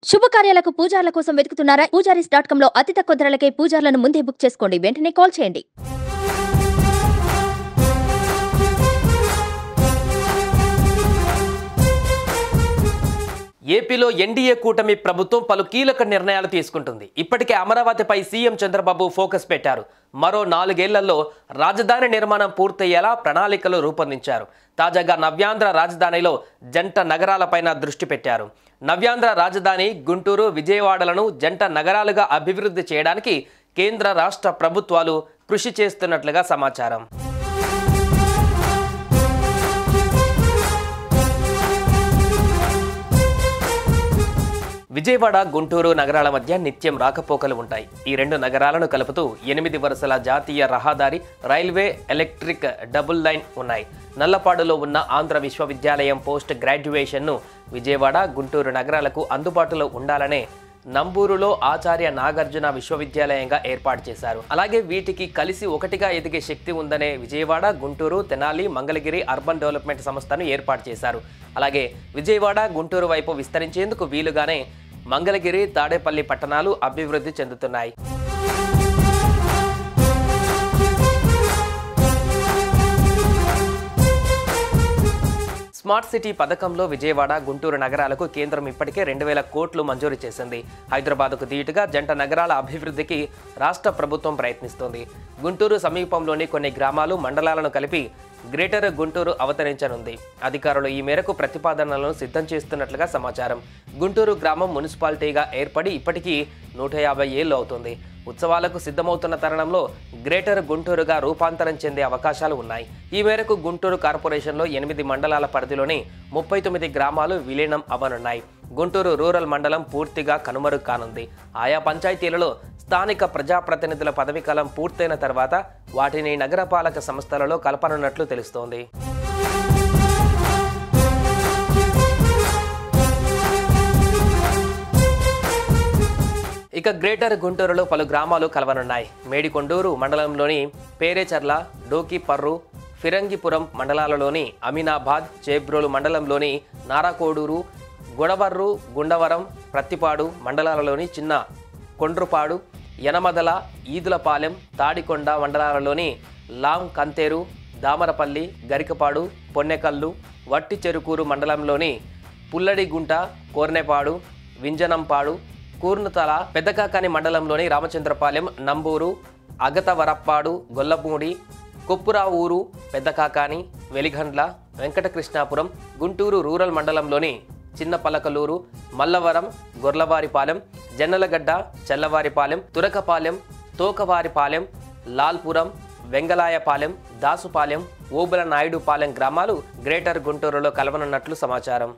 శుభకార్యాలకు పూజార్ల కోసం వెతుకుతున్నారా? పూజారీస్.com లో అతి తక్కువ ధరలకే పూజార్లను ముందే బుక్ చేసుకోండి. వెంటనే కాల్ చేయండి. ఏపీలో ఎన్డీఏ కూటమి ప్రభుత్వం పలు కీలక నిర్ణయాలు తీసుకుంటుంది. ఇప్పటికే అమరావతిపై సీఎం చంద్రబాబు ఫోకస్ పెట్టారు. మరో 4 ఏళ్లలో రాజధాని నిర్మాణం పూర్తయ్యేలా ప్రణాళికలు రూపొందించారు. తాజాగా నవ్యాంధ్ర రాజధానిలో జంట నగరాలపైన దృష్టి పెట్టారు. నవ్యాంధ్ర రాజధాని గుంటూరు, విజయవాడలను జంట నగరాలుగా అభివృద్ధి చేయడానికి కేంద్ర రాష్ట్ర ప్రభుత్వాలు కృషి చేస్తున్నట్లుగా సమాచారం. విజయవాడ, గుంటూరు నగరాల మధ్య నిత్యం రాకపోకలు ఉంటాయి. ఈ 2 నగరాలను కలుపుతూ 8 వరుసల జాతీయ రహదారి, రైల్వే, ఎలక్ట్రిక్ డబుల్ లైన్ ఉన్నాయి. నల్లపాడులో ఉన్న ఆంధ్ర విశ్వవిద్యాలయం పోస్ట్ గ్రాడ్యుయేషన్ను విజయవాడ, గుంటూరు నగరాలకు అందుబాటులో ఉండాలనే నంబూరులో ఆచార్య నాగార్జున విశ్వవిద్యాలయంగా ఏర్పాటు చేశారు. అలాగే వీటికి కలిసి ఒకటిగా ఎదిగే శక్తి ఉందనే విజయవాడ, గుంటూరు, తెనాలి, మంగళగిరి అర్బన్ డెవలప్మెంట్ సంస్థను ఏర్పాటు చేశారు. అలాగే విజయవాడ, గుంటూరు వైపు విస్తరించేందుకు వీలుగానే మంగళగిరి, తాడేపల్లి పట్టణాలు అభివృద్ధి చెందుతున్నాయి. స్మార్ట్ సిటీ పథకంలో విజయవాడ, గుంటూరు నగరాలకు కేంద్రం ఇప్పటికే 2000 కోట్లు మంజూరు చేసింది. హైదరాబాద్కు ధీటుగా జంట నగరాల అభివృద్ధికి రాష్ట్ర ప్రభుత్వం ప్రయత్నిస్తోంది. గుంటూరు సమీపంలోని కొన్ని గ్రామాలు, మండలాలను కలిపి గ్రేటర్ గుంటూరు అవతరించనుంది. అధికారులు ఈ మేరకు ప్రతిపాదనలను సిద్ధం చేస్తున్నట్లుగా సమాచారం. గుంటూరు గ్రామం మున్సిపాలిటీగా ఏర్పడి ఇప్పటికీ 150 ఏళ్లు అవుతుంది. ఉత్సవాలకు సిద్ధమవుతున్న తరుణంలో గ్రేటర్ గుంటూరుగా రూపాంతరం చెందే అవకాశాలు ఉన్నాయి. ఈ మేరకు గుంటూరు కార్పొరేషన్లో 8 మండలాల పరిధిలోని 39 గ్రామాలు విలీనం అవ్వనున్నాయి. గుంటూరు రూరల్ మండలం పూర్తిగా కనుమరుగు కానుంది. ఆయా పంచాయతీలలో స్థానిక ప్రజాప్రతినిధుల పదవీకాలం పూర్తయిన తర్వాత వాటిని నగరపాలక సంస్థలలో కలపనున్నట్లు తెలుస్తోంది. ఇక గ్రేటర్ గుంటూరులో పలు గ్రామాలు కలవనున్నాయి. మేడికొండూరు మండలంలోని పేరేచర్ల, డోకిపర్రు, ఫిరంగిపురం మండలాలలోని అమీనాబాద్, చేబ్రోలు మండలంలోని నారాకోడూరు, గొడవర్రు, గుండవరం, ప్రత్తిపాడు మండలాలలోని చిన్న కొండ్రుపాడు, యనమదల, ఈదులపాలెం, తాడికొండ మండలాలలోని లాం కంతేరు, దామరపల్లి, గరికపాడు, పొన్నెకల్లు, వట్టి చెరుకూరు మండలంలోని పుల్లడిగుంట, కోర్నెపాడు, వింజనంపాడు, కూర్నుతల, పెద్దకాకాని మండలంలోని రామచంద్రపాలెం, నంబూరు, అగతవరప్పాడు, గొల్లపూడి, కొప్పురావూరు, పెద్దకాకాని, వెలిగండ్ల, వెంకటకృష్ణాపురం, గుంటూరు రూరల్ మండలంలోని చిన్నపలకలూరు, మల్లవరం, గొర్లవారిపాలెం, జన్నలగడ్డ, చల్లవారిపాలెం, తురకపాలెం, తోకవారిపాలెం, లాల్పురం, వెంగళాయపాలెం, దాసుపాలెం, ఓబుల నాయుడుపాలెం గ్రామాలు గ్రేటర్ గుంటూరులో కలవనున్నట్లు సమాచారం.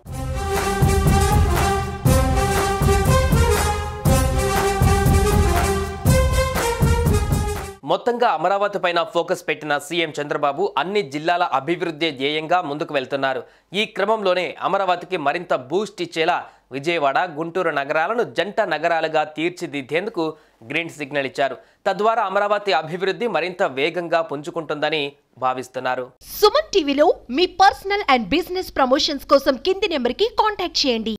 మొత్తంగా అమరావతి పైన ఫోకస్ పెట్టిన సీఎం చంద్రబాబు అన్ని జిల్లాల అభివృద్ధి ధ్యేయంగా ముందుకు వెళ్తున్నారు. ఈ క్రమంలోనే అమరావతికి మరింత బూస్ట్ ఇచ్చేలా విజయవాడ, గుంటూరు నగరాలను జంట నగరాలుగా తీర్చిదిద్దేందుకు గ్రీన్ సిగ్నల్ ఇచ్చారు. తద్వారా అమరావతి అభివృద్ధి మరింత వేగంగా పుంజుకుంటుందని భావిస్తున్నారు. సుమన్ టీవీలో మీ పర్సనల్ అండ్ బిజినెస్ ప్రమోషన్స్ కోసం కింది నెంబర్కి కాంటాక్ట్ చేయండి.